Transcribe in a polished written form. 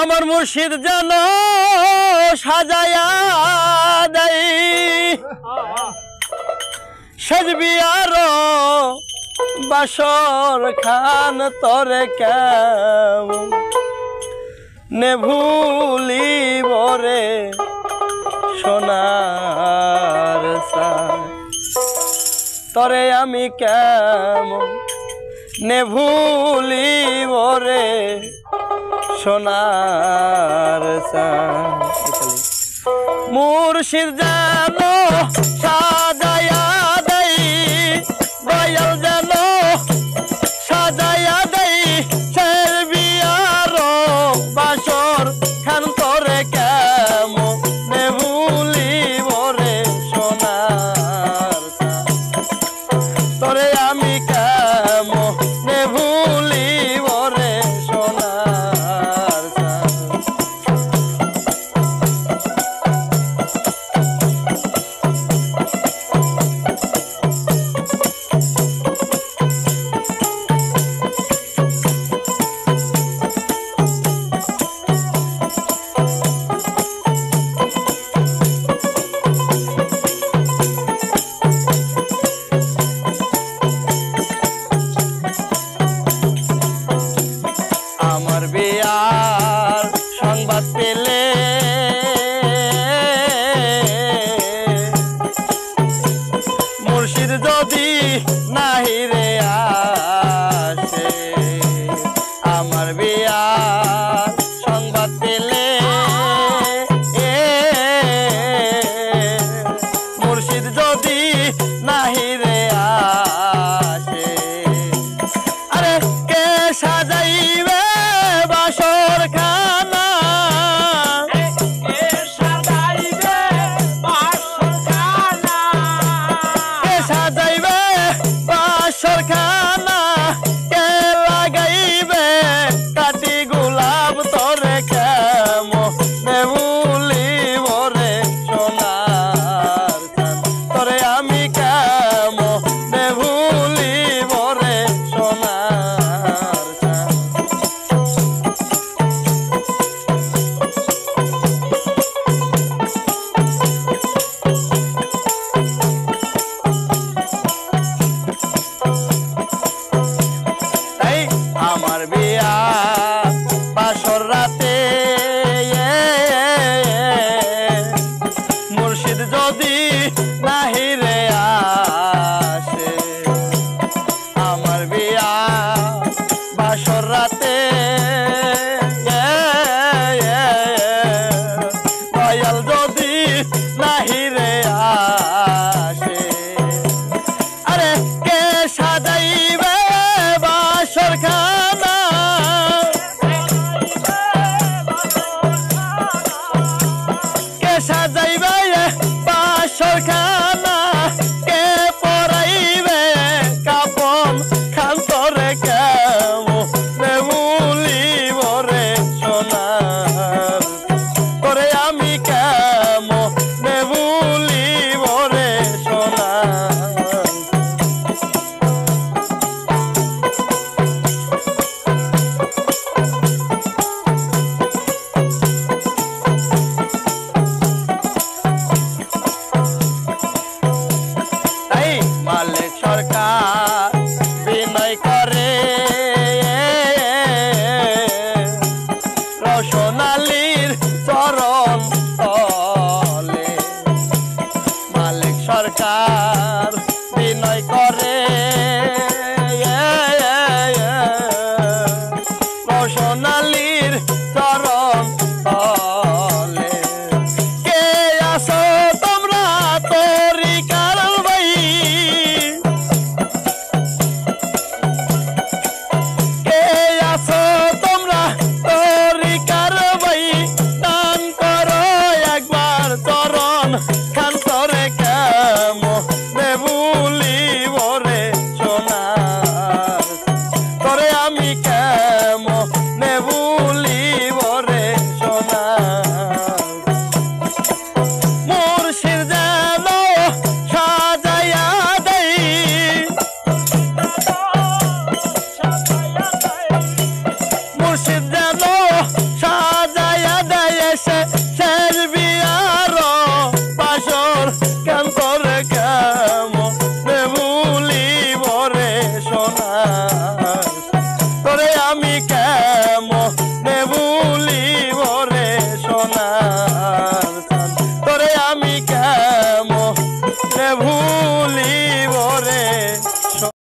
আমার মুর্শিদ যেন সাজায়া দেয় সাজবি আরো বাসর খান তরে কেমন নে ভুলিব রে সোনার সাজ তরে আমি কেমন নে ভুলিব রে সোনার সাজ মুর্শিদ যেন সাজায়া দেই দয়াল যেন সাজায়া দেই সাজবি আরো বাসর খান তরে কেমন নে ভুলিব রে সোনার তরে আমি কেমন নে ভুলিব রে সোনার আমার বিয়ার সংবাদ পেলে মুর্শিদ যদি নাহি রে আসে আমার বিয়ার সংবাদ পেলে মুর্শিদ যদি নাহি রে আসে আরে কে সাজাইবে বাসর খানা কে সাজাইবে বাসর খানা কে সাজাইবে বাসর খানা কে লাগাইবে কাটি গোলাপ তরে কেমন নে ভুলিব রে সোনার তরে আমি কেমন নে ভুলিব রে সোনার তাই আমার বিয়া বাসর রাতে মুর্শিদ যদি নাহি রে আসে আমার বিয়া বাসর রাতে দয়াল যদি নাহি রে আসে আরে কে সাজাইবে বাসর খানা কে সাজাইবে বাসর খানা কে পরাইবে কাপন খান তরে কেমন নে ভুলিব রে সোনার তরে আমি কেমন নে ভুলিব রে সোনার তাই মালিক সরকার বিনয় করে রসনা